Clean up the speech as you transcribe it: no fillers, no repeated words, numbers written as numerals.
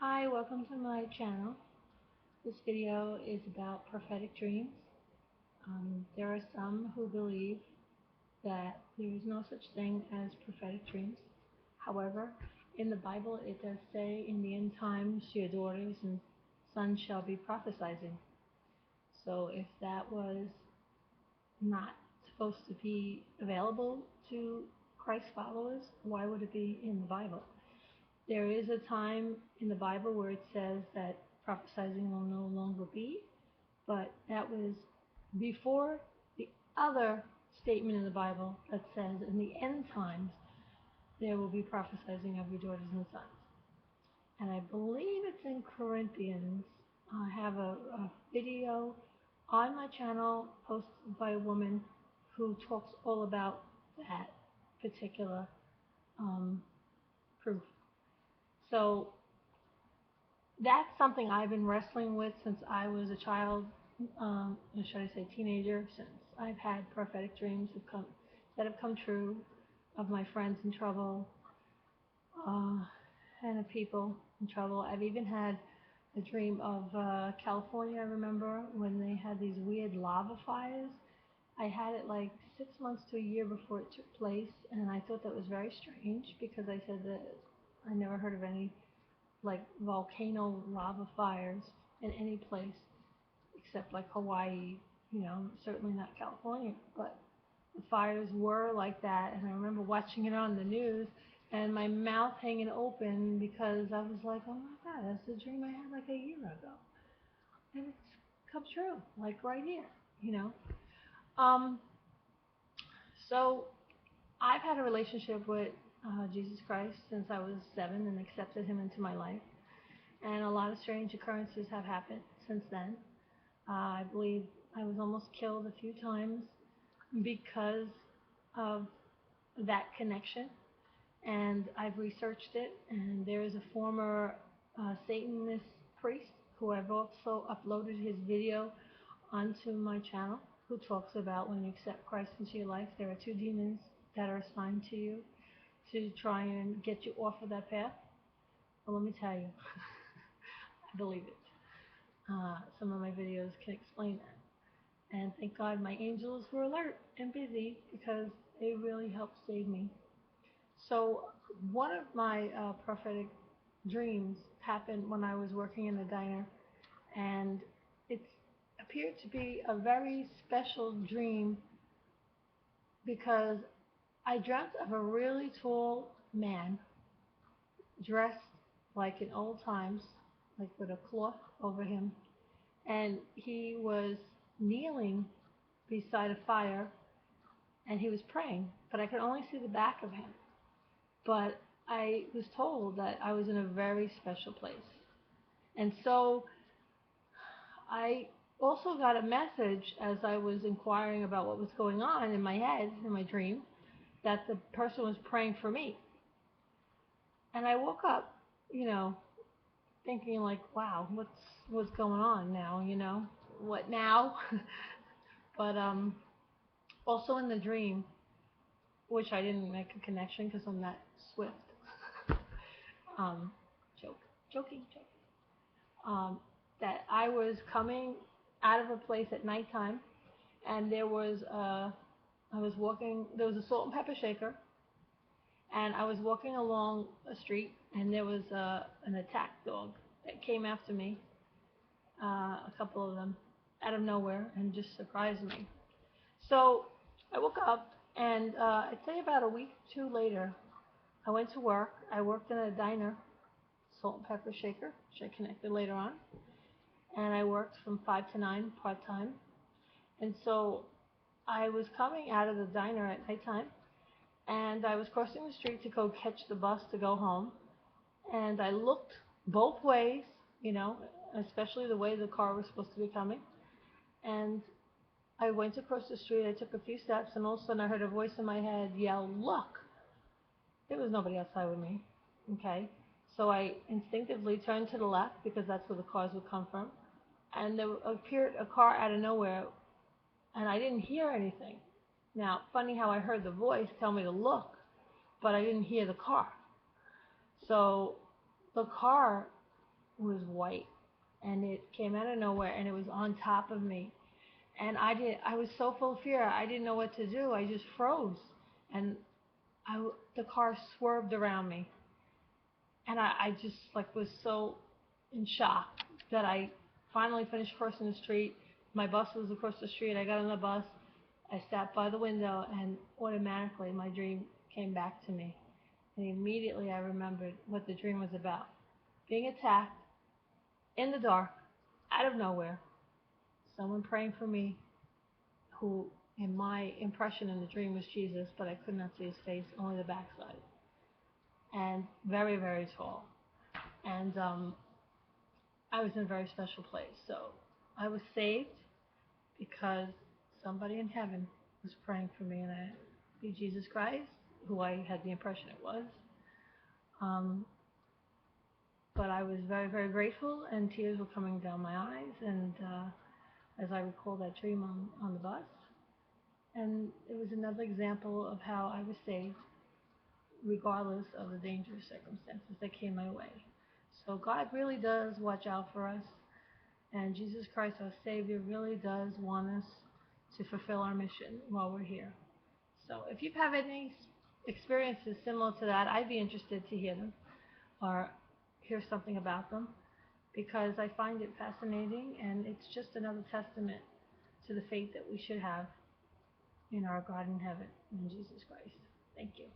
Hi, welcome to my channel. This video is about prophetic dreams. There are some who believe that there is no such thing as prophetic dreams. However, in the Bible it does say in the end times your daughters and sons shall be prophesizing. So if that was not supposed to be available to Christ followers, why would it be in the Bible? There is a time in the Bible where it says that prophesizing will no longer be, but that was before the other statement in the Bible that says in the end times there will be prophesizing of your daughters and sons. And I believe it's in Corinthians. I have a video on my channel posted by a woman who talks all about that particular proof. So that's something I've been wrestling with since I was a child, or should I say teenager, since I've had prophetic dreams that have come true of my friends in trouble, and of people in trouble. I've even had a dream of California. I remember when they had these weird lava fires. I had it like 6 months to a year before it took place, and I thought that was very strange because I said that I never heard of any like volcano lava fires in any place except like Hawaii, certainly not California, but the fires were like that. And I remember watching it on the news and my mouth hanging open because I was like, oh my God, that's a dream I had like a year ago. And it's come true, like right here, you know. Um, so I've had a relationship with Jesus Christ since I was 7 and accepted him into my life. And a lot of strange occurrences have happened since then. I believe I was almost killed a few times because of that connection, and I've researched it, and there is a former Satanist priest who I've also uploaded his video onto my channel, who talks about when you accept Christ into your life, there are two demons that are assigned to you to try and get you off of that path. Well, let me tell you, I believe it. Some of my videos can explain that. And thank God my angels were alert and busy because they really helped save me. So one of my prophetic dreams happened when I was working in a diner, and it appeared to be a very special dream because I dreamt of a really tall man dressed like in old times, like with a cloth over him, and he was kneeling beside a fire and he was praying, but I could only see the back of him. But I was told that I was in a very special place. And so I also got a message as I was inquiring about what was going on in my head, in my dream, that the person was praying for me. And I woke up, you know, thinking like, wow, what's going on now, What now? But also in the dream, which I didn't make a connection because I'm that swift. um, joking. Um, that I was coming out of a place at nighttime, and I was walking. There was a salt and pepper shaker, and I was walking along a street, and there was an attack dog that came after me, a couple of them, out of nowhere, and just surprised me. So I woke up, and I'd say about a week or two later, I went to work. I worked in a diner, salt and pepper shaker, which I connected later on, and I worked from 5 to 9 part-time. And so I was coming out of the diner at nighttime, and I was crossing the street to go catch the bus to go home, and I looked both ways, you know, especially the way the car was supposed to be coming, and I went across the street. I took a few steps, and all of a sudden I heard a voice in my head yell, "Look!" There was nobody outside with me, okay? So I instinctively turned to the left because that's where the cars would come from, and there appeared a car out of nowhere, and I didn't hear anything. Now, funny how I heard the voice tell me to look, but I didn't hear the car. So the car was white, and it came out of nowhere, and it was on top of me. And I was so full of fear, I didn't know what to do. I just froze, and the car swerved around me, and I just like was so in shock that I finally finished crossing the street. My bus was across the street. I got on the bus. I sat by the window, and automatically my dream came back to me. And immediately I remembered what the dream was about: being attacked in the dark, out of nowhere, someone praying for me, who, in my impression in the dream, was Jesus, but I could not see his face, only the backside, and very, very tall. And I was in a very special place. So I was saved because somebody in heaven was praying for me, and I be Jesus Christ, who I had the impression it was. Um, but I was very, very grateful, and tears were coming down my eyes, and as I recalled that dream on the bus. And it was another example of how I was saved, regardless of the dangerous circumstances that came my way. So God really does watch out for us, and Jesus Christ, our Savior, really does want us to fulfill our mission while we're here. So if you have any experiences similar to that, I'd be interested to hear them or hear something about them, because I find it fascinating, and it's just another testament to the faith that we should have in our God in heaven, in Jesus Christ. Thank you.